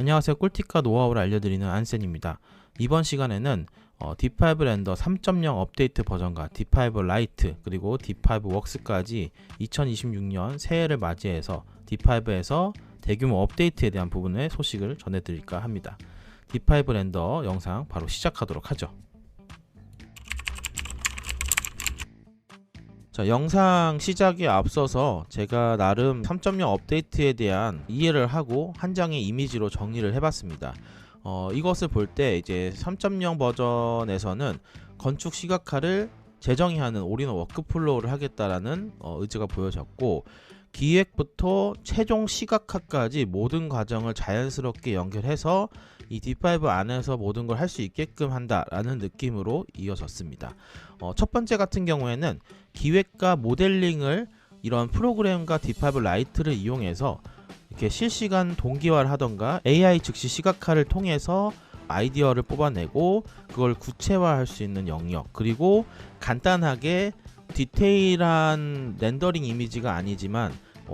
안녕하세요. 꿀팁과 노하우를 알려드리는 안센입니다. 이번 시간에는 D5 렌더 3.0 업데이트 버전과 D5 라이트 그리고 D5 웍스까지 2026년 새해를 맞이해서 D5에서 대규모 업데이트에 대한 부분의 소식을 전해드릴까 합니다. D5 렌더 영상 바로 시작하도록 하죠. 자, 영상 시작에 앞서서 제가 나름 3.0 업데이트에 대한 이해를 하고 한 장의 이미지로 정리를 해봤습니다. 이것을 볼 때 이제 3.0 버전에서는 건축 시각화를 재정의하는 올인원 워크플로우를 하겠다라는 의지가 보여졌고, 기획부터 최종 시각화까지 모든 과정을 자연스럽게 연결해서 이 D5 안에서 모든 걸 할 수 있게끔 한다라는 느낌으로 이어졌습니다. 첫 번째 같은 경우에는 기획과 모델링을 이런 프로그램과 D5 라이트를 이용해서 이렇게 실시간 동기화를 하던가 AI 즉시 시각화를 통해서 아이디어를 뽑아내고 그걸 구체화할 수 있는 영역, 그리고 간단하게 디테일한 렌더링 이미지가 아니지만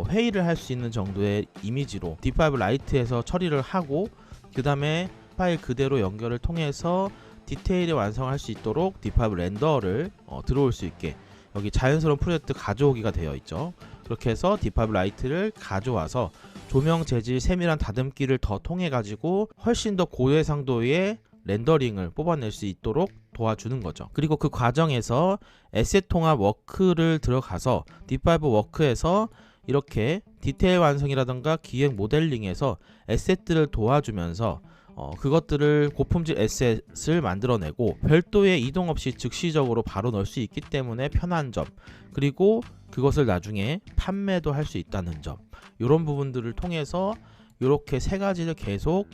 회의를 할 수 있는 정도의 이미지로 D5 라이트에서 처리를 하고, 그 다음에 파일 그대로 연결을 통해서 디테일에 완성할 수 있도록 D5 렌더를 들어올 수 있게 여기 자연스러운 프로젝트 가져오기가 되어 있죠. 그렇게 해서 D5 라이트를 가져와서 조명 재질 세밀한 다듬기를 더 통해 가지고 훨씬 더 고해상도의 렌더링을 뽑아낼 수 있도록 도와주는 거죠. 그리고 그 과정에서 에셋 통합 워크를 들어가서 D5 워크에서 이렇게 디테일 완성이라던가 기획 모델링에서 에셋들을 도와주면서 그것들을 고품질 에셋을 만들어내고 별도의 이동 없이 즉시적으로 바로 넣을 수 있기 때문에 편한 점, 그리고 그것을 나중에 판매도 할 수 있다는 점, 이런 부분들을 통해서 이렇게 세 가지를 계속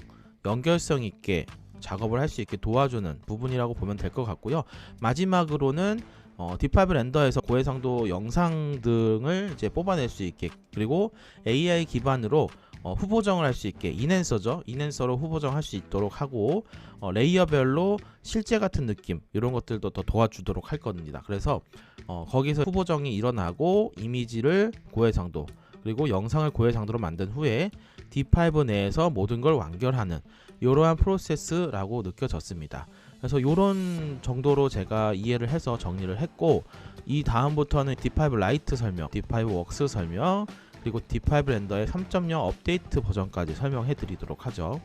연결성 있게 작업을 할 수 있게 도와주는 부분이라고 보면 될 것 같고요. 마지막으로는 D5 렌더에서 고해상도 영상 등을 이제 뽑아낼 수 있게, 그리고 AI 기반으로 후보정을 할 수 있게, 인핸서죠. 인핸서로 후보정할 수 있도록 하고 레이어별로 실제 같은 느낌, 이런 것들도 더 도와주도록 할 겁니다. 그래서 거기서 후보정이 일어나고 이미지를 고해상도 그리고 영상을 고해상도로 만든 후에 D5 내에서 모든 걸 완결하는 이러한 프로세스라고 느껴졌습니다. 그래서 이런 정도로 제가 이해를 해서 정리를 했고, 이 다음부터는 D5 라이트 설명, D5 웍스 설명, 그리고 D5 렌더의 3.0 업데이트 버전까지 설명해 드리도록 하죠.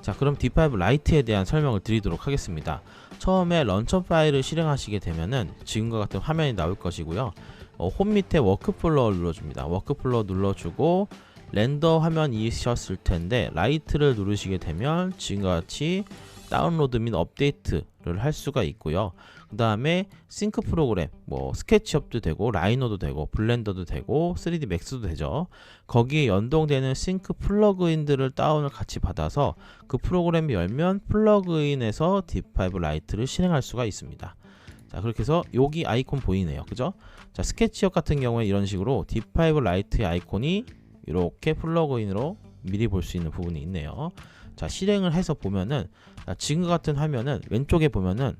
자, 그럼 D5 라이트에 대한 설명을 드리도록 하겠습니다. 처음에 런처 파일을 실행하시게 되면은 지금과 같은 화면이 나올 것이고요. 홈 밑에 워크플로우를 눌러줍니다. 워크플로우 눌러주고 렌더 화면이셨을 텐데 라이트를 누르시게 되면 지금과 같이 다운로드 및 업데이트를 할 수가 있고요. 그 다음에 싱크 프로그램, 스케치업도 되고 라이노도 되고 블렌더도 되고 3D 맥스도 되죠. 거기에 연동되는 싱크 플러그인들을 다운을 같이 받아서 그 프로그램이 열면 플러그인에서 D5 라이트를 실행할 수가 있습니다. 자, 그렇게 해서 여기 아이콘 보이네요. 그죠? 자, 스케치업 같은 경우에 이런 식으로 D5 라이트의 아이콘이 이렇게 플러그인으로 미리 볼 수 있는 부분이 있네요. 자, 실행을 해서 보면은 지금 같은 화면은 왼쪽에 보면은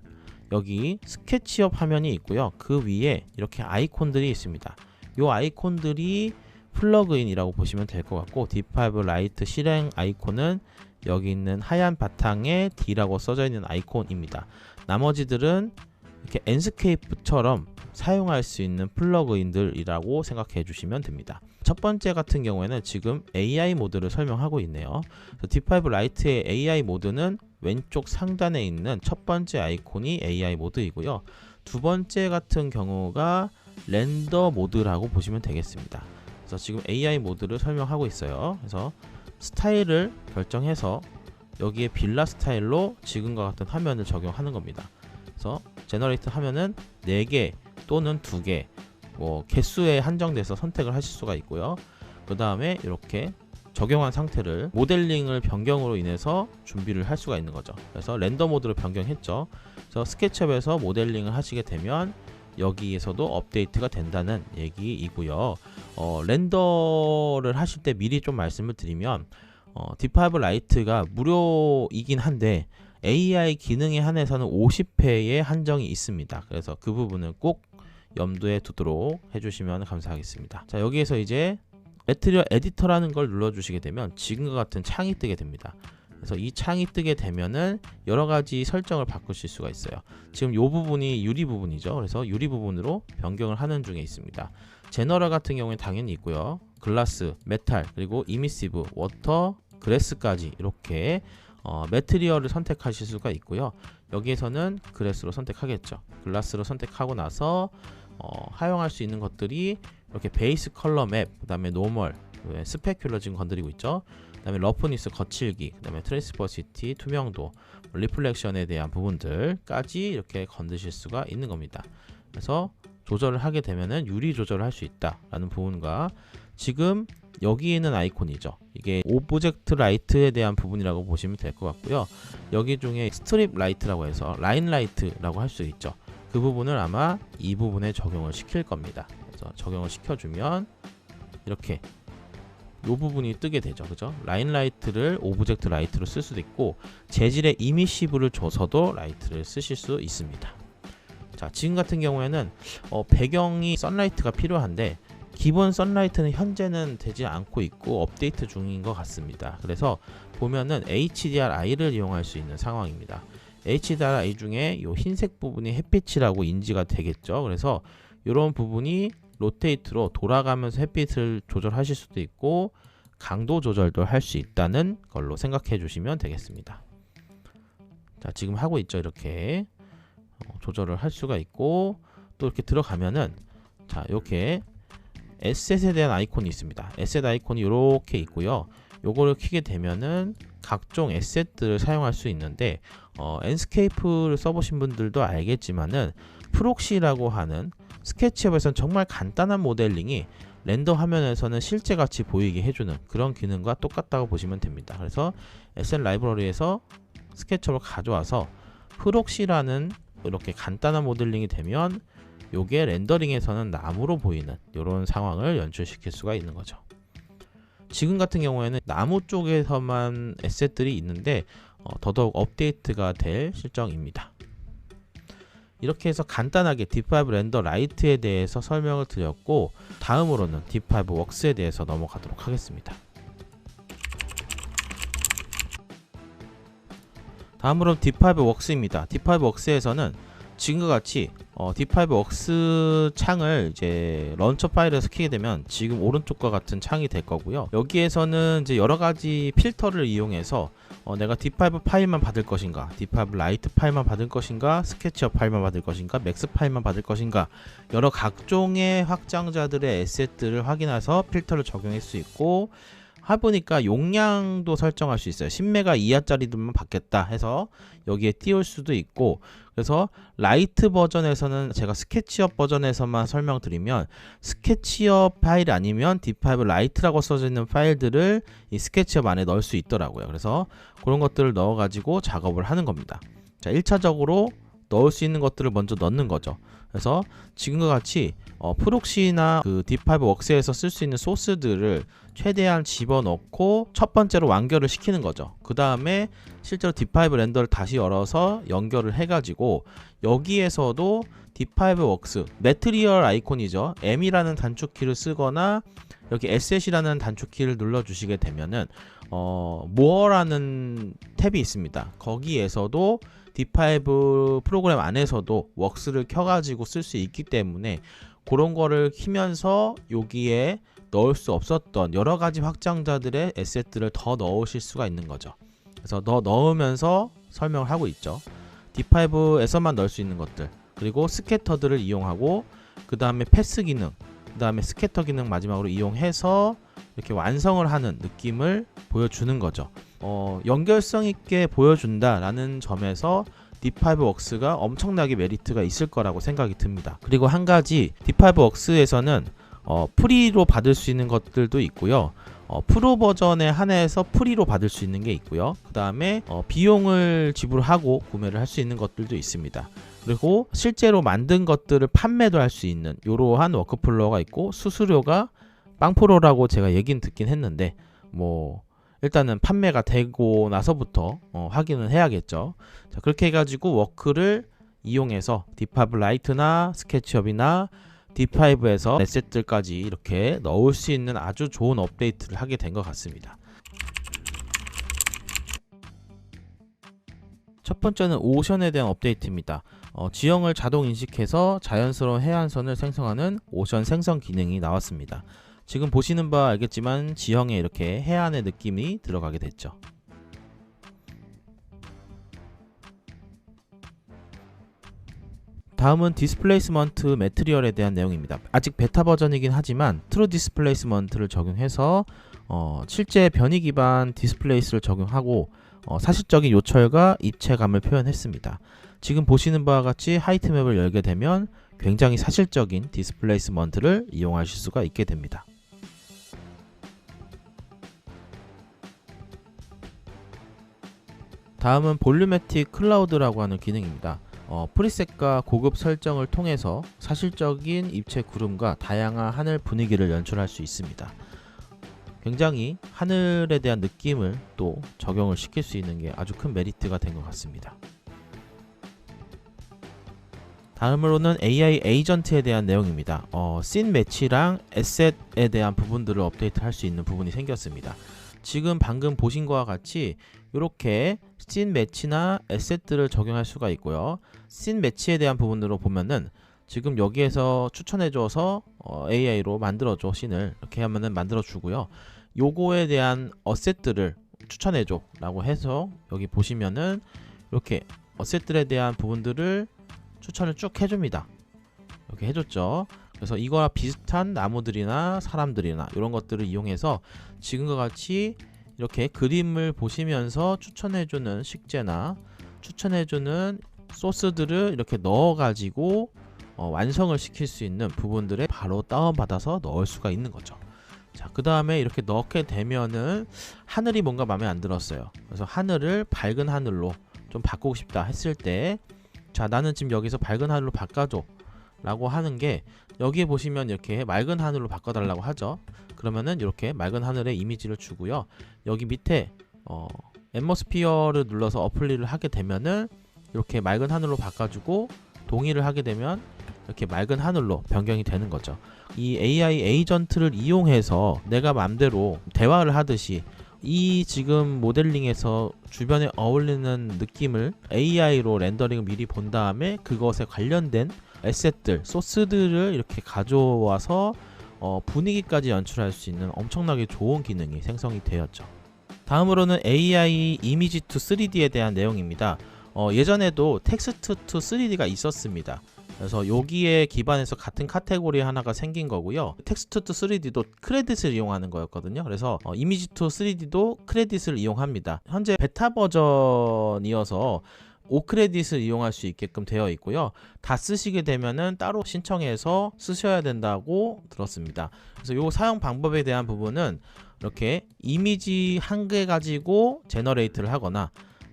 여기 스케치업 화면이 있고요. 그 위에 이렇게 아이콘들이 있습니다. 이 아이콘들이 플러그인이라고 보시면 될 것 같고, D5 라이트 실행 아이콘은 여기 있는 하얀 바탕에 D라고 써져 있는 아이콘입니다. 나머지들은 이렇게 엔스케이프처럼 사용할 수 있는 플러그인들이라고 생각해 주시면 됩니다. 첫 번째 같은 경우에는 지금 AI 모드를 설명하고 있네요. D5 라이트의 AI 모드는 왼쪽 상단에 있는 첫 번째 아이콘이 AI 모드이고요. 두 번째 같은 경우가 렌더 모드라고 보시면 되겠습니다. 그래서 지금 AI 모드를 설명하고 있어요. 그래서 스타일을 결정해서 여기에 빌라 스타일로 지금과 같은 화면을 적용하는 겁니다. 그래서 제너레이트 하면은 4개 또는 2개 개수에 한정돼서 선택을 하실 수가 있고요. 그 다음에 이렇게 적용한 상태를 모델링을 변경으로 인해서 준비를 할 수가 있는 거죠. 그래서 렌더 모드로 변경했죠. 그래서 스케치업에서 모델링을 하시게 되면 여기에서도 업데이트가 된다는 얘기이고요. 렌더를 하실 때 미리 좀 말씀을 드리면 D5 라이트가 무료이긴 한데 AI 기능에 한해서는 50회의 한정이 있습니다. 그래서 그 부분은 꼭 염두에 두도록 해주시면 감사하겠습니다. 자, 여기에서 이제 매트리얼 에디터라는 걸 눌러주시게 되면 지금과 같은 창이 뜨게 됩니다. 그래서 이 창이 뜨게 되면은 여러 가지 설정을 바꾸실 수가 있어요. 지금 이 부분이 유리 부분이죠. 그래서 유리 부분으로 변경을 하는 중에 있습니다. 제너럴 같은 경우에 당연히 있고요. 글라스, 메탈, 그리고 이미시브, 워터, 그래스까지 이렇게 매트리얼을 선택하실 수가 있고요. 여기에서는 그래스로 선택하겠죠. 글라스로 선택하고 나서 사용할 수 있는 것들이 이렇게 베이스 컬러 맵, 그 다음에 노멀, 스페큘러 지금 건드리고 있죠. 그 다음에 러프니스 거칠기, 그 다음에 트랜스퍼시티, 투명도, 리플렉션에 대한 부분들까지 이렇게 건드실 수가 있는 겁니다. 그래서 조절을 하게 되면은 유리 조절을 할 수 있다라는 부분과 지금 여기 있는 아이콘이죠. 이게 오브젝트 라이트에 대한 부분이라고 보시면 될 것 같고요. 여기 중에 스트립 라이트라고 해서 라인 라이트라고 할 수 있죠. 그 부분을 아마 이 부분에 적용을 시킬 겁니다. 그래서 적용을 시켜주면 이렇게 이 부분이 뜨게 되죠. 그죠? 라인 라이트를 오브젝트 라이트로 쓸 수도 있고 재질의 이미시브를 줘서도 라이트를 쓰실 수 있습니다. 자, 지금 같은 경우에는 배경이 선라이트가 필요한데 기본 선라이트는 현재는 되지 않고 있고 업데이트 중인 것 같습니다. 그래서 보면은 HDRI를 이용할 수 있는 상황입니다. HDRI 중에 이 흰색 부분이 햇빛이라고 인지가 되겠죠. 그래서 이런 부분이 로테이트로 돌아가면서 햇빛을 조절하실 수도 있고 강도 조절도 할 수 있다는 걸로 생각해 주시면 되겠습니다. 자, 지금 하고 있죠. 이렇게 조절을 할 수가 있고 또 이렇게 들어가면은 자, 이렇게 에셋에 대한 아이콘이 있습니다. 에셋 아이콘이 이렇게 있고요. 요거를 키게 되면은 각종 에셋들을 사용할 수 있는데 엔스케이프를 써보신 분들도 알겠지만은 프록시라고 하는 스케치업에서는 정말 간단한 모델링이 렌더 화면에서는 실제 같이 보이게 해주는 그런 기능과 똑같다고 보시면 됩니다. 그래서 에셋 라이브러리에서 스케치업을 가져와서 프록시라는 이렇게 간단한 모델링이 되면 요게 렌더링에서는 나무로 보이는 이런 상황을 연출시킬 수가 있는 거죠. 지금 같은 경우에는 나무 쪽에서만 에셋들이 있는데 더더욱 업데이트가 될 실정입니다. 이렇게 해서 간단하게 D5 렌더 라이트에 대해서 설명을 드렸고 다음으로는 D5 웍스에 대해서 넘어가도록 하겠습니다. 다음으로는 D5 웍스입니다. D5 웍스에서는 지금과 같이 D5 웍스 창을 이제 런처 파일에서 키게 되면 지금 오른쪽과 같은 창이 될 거고요. 여기에서는 이제 여러 가지 필터를 이용해서 내가 D5 파일만 받을 것인가, D5 라이트 파일만 받을 것인가, 스케치업 파일만 받을 것인가, 맥스 파일만 받을 것인가, 여러 각종의 확장자들의 에셋들을 확인해서 필터를 적용할 수 있고 해보니까 용량도 설정할 수 있어요. 10메가 이하짜리들만 받겠다 해서 여기에 띄울 수도 있고, 그래서 라이트 버전에서는 제가 스케치업 버전에서만 설명드리면 스케치업 파일 아니면 D5 라이트라고 써져 있는 파일들을 이 스케치업 안에 넣을 수 있더라고요. 그래서 그런 것들을 넣어 가지고 작업을 하는 겁니다. 자, 1차적으로 넣을 수 있는 것들을 먼저 넣는 거죠. 그래서 지금과 같이 프록시나 그 D5 웍스에서 쓸 수 있는 소스들을 최대한 집어넣고 첫 번째로 완결을 시키는 거죠. 그 다음에 실제로 D5 렌더를 다시 열어서 연결을 해가지고 여기에서도 D5 웍스 매트리얼 아이콘이죠. M이라는 단축키를 쓰거나 여기 에셋이라는 단축키를 눌러주시게 되면은 모어라는 탭이 있습니다. 거기에서도 D5 프로그램 안에서도 웍스를 켜가지고 쓸 수 있기 때문에 그런 거를 키면서 여기에 넣을 수 없었던 여러 가지 확장자들의 에셋들을 더 넣으실 수가 있는 거죠. 그래서 넣으면서 설명을 하고 있죠. D5에서만 넣을 수 있는 것들, 그리고 스캐터들을 이용하고 그 다음에 패스 기능, 그 다음에 스캐터 기능 마지막으로 이용해서 이렇게 완성을 하는 느낌을 보여주는 거죠. 연결성 있게 보여준다라는 점에서 D5 웍스가 엄청나게 메리트가 있을 거라고 생각이 듭니다. 그리고 한 가지 D5 웍스에서는 프리로 받을 수 있는 것들도 있고요. 프로 버전에 한해서 프리로 받을 수 있는 게 있고요. 그 다음에 비용을 지불하고 구매를 할 수 있는 것들도 있습니다. 그리고 실제로 만든 것들을 판매도 할 수 있는 이러한 워크플로우가 있고, 수수료가 빵프로라고 제가 얘기는 듣긴 했는데 일단은 판매가 되고 나서부터 확인을 해야겠죠. 자, 그렇게 해가지고 워크를 이용해서 D5 라이트나 스케치업이나 D5에서 에셋들까지 이렇게 넣을 수 있는 아주 좋은 업데이트를 하게 된 것 같습니다. 첫 번째는 오션에 대한 업데이트입니다. 지형을 자동 인식해서 자연스러운 해안선을 생성하는 오션 생성 기능이 나왔습니다. 지금 보시는 바와 알겠지만 지형에 이렇게 해안의 느낌이 들어가게 됐죠. 다음은 디스플레이스먼트 매트리얼에 대한 내용입니다. 아직 베타 버전이긴 하지만 트루 디스플레이스먼트를 적용해서 실제 변이 기반 디스플레이스를 적용하고 사실적인 요철과 입체감을 표현했습니다. 지금 보시는 바와 같이 하이트맵을 열게 되면 굉장히 사실적인 디스플레이스먼트를 이용하실 수가 있게 됩니다. 다음은 볼류매틱 클라우드라고 하는 기능입니다. 프리셋과 고급 설정을 통해서 사실적인 입체 구름과 다양한 하늘 분위기를 연출할 수 있습니다. 굉장히 하늘에 대한 느낌을 또 적용을 시킬 수 있는 게 아주 큰 메리트가 된 것 같습니다. 다음으로는 AI 에이전트에 대한 내용입니다. 씬 매치랑 에셋에 대한 부분들을 업데이트 할 수 있는 부분이 생겼습니다. 지금 방금 보신 것과 같이 이렇게 씬 매치나 에셋들을 적용할 수가 있고요. 씬 매치에 대한 부분으로 보면은 지금 여기에서 추천해줘서 AI로 만들어줘 씬을 이렇게 하면은 만들어주고요. 요거에 대한 어셋들을 추천해줘 라고 해서 여기 보시면은 이렇게 어셋들에 대한 부분들을 추천을 쭉 해줍니다. 이렇게 해줬죠. 그래서 이거와 비슷한 나무들이나 사람들이나 이런 것들을 이용해서 지금과 같이 이렇게 그림을 보시면서 추천해주는 식재나 추천해주는 소스들을 이렇게 넣어가지고 완성을 시킬 수 있는 부분들을 바로 다운받아서 넣을 수가 있는 거죠. 자, 그 다음에 이렇게 넣게 되면은 하늘이 뭔가 마음에 안 들었어요. 그래서 하늘을 밝은 하늘로 좀 바꾸고 싶다 했을 때, 자, 나는 지금 여기서 밝은 하늘로 바꿔줘 라고 하는 게, 여기에 보시면 이렇게 맑은 하늘로 바꿔달라고 하죠. 그러면은 이렇게 맑은 하늘의 이미지를 주고요. 여기 밑에 앰머스피어를 눌러서 어플리를 하게 되면은 이렇게 맑은 하늘로 바꿔주고, 동의를 하게 되면 이렇게 맑은 하늘로 변경이 되는 거죠. 이 AI 에이전트를 이용해서 내가 맘대로 대화를 하듯이 이 지금 모델링에서 주변에 어울리는 느낌을 AI로 렌더링을 미리 본 다음에 그것에 관련된 에셋들, 소스들을 이렇게 가져와서 분위기까지 연출할 수 있는 엄청나게 좋은 기능이 생성이 되었죠. 다음으로는 AI 이미지 투 3D에 대한 내용입니다. 예전에도 텍스트 투 3D가 있었습니다. 그래서 여기에 기반해서 같은 카테고리 하나가 생긴 거고요. 텍스트 투 3D도 크레딧을 이용하는 거였거든요. 그래서 이미지 투 3D도 크레딧을 이용합니다. 현재 베타 버전이어서 5크레딧을 이용할 수 있게끔 되어 있고요. 다 쓰시게 되면은 따로 신청해서 쓰셔야 된다고 들었습니다. 그래서 이 사용 방법에 대한 부분은 이렇게 이미지 한 개 가지고 제너레이트를 하거나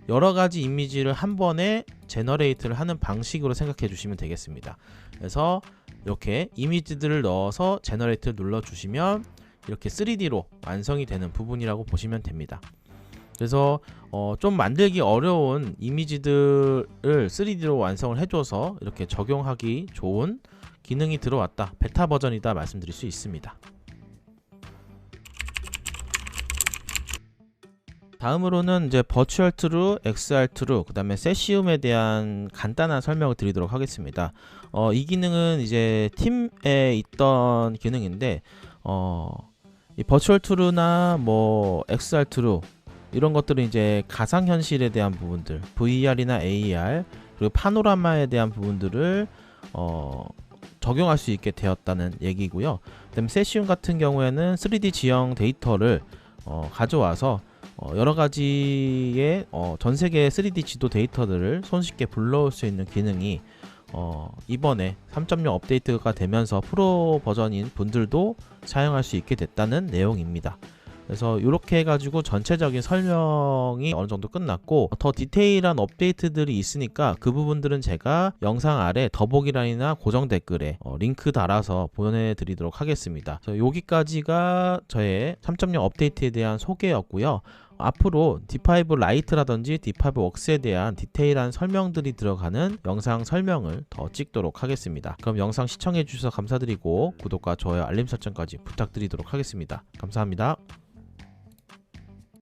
여러 가지 이미지를 한 번에 제너레이트를 하는 방식으로 생각해 주시면 되겠습니다. 그래서 이렇게 이미지들을 넣어서 제너레이트를 눌러 주시면 이렇게 3D로 완성이 되는 부분이라고 보시면 됩니다. 그래서 좀 만들기 어려운 이미지들을 3D로 완성을 해줘서 이렇게 적용하기 좋은 기능이 들어왔다, 베타 버전이다 말씀드릴 수 있습니다. 다음으로는 이제 버추얼 트루, XR 트루, 그 다음에 세시움에 대한 간단한 설명을 드리도록 하겠습니다. 이 기능은 이제 팀에 있던 기능인데, 이 버추얼 트루나 뭐 XR 트루 이런 것들은 이제 가상현실에 대한 부분들, VR이나 AR, 그리고 파노라마에 대한 부분들을 적용할 수 있게 되었다는 얘기고요. 그다음에 세시움 같은 경우에는 3D 지형 데이터를 가져와서 여러 가지의 전 세계 3D 지도 데이터들을 손쉽게 불러올 수 있는 기능이 이번에 3.0 업데이트가 되면서 프로 버전인 분들도 사용할 수 있게 됐다는 내용입니다. 그래서 이렇게 해가지고 전체적인 설명이 어느 정도 끝났고, 더 디테일한 업데이트들이 있으니까 그 부분들은 제가 영상 아래 더보기란이나 고정 댓글에 링크 달아서 보내드리도록 하겠습니다. 그래서 여기까지가 저의 3.0 업데이트에 대한 소개였고요. 앞으로 D5 라이트라든지 D5 웍스에 대한 디테일한 설명들이 들어가는 영상 설명을 더 찍도록 하겠습니다. 그럼 영상 시청해 주셔서 감사드리고 구독과 좋아요 알림 설정까지 부탁드리도록 하겠습니다. 감사합니다.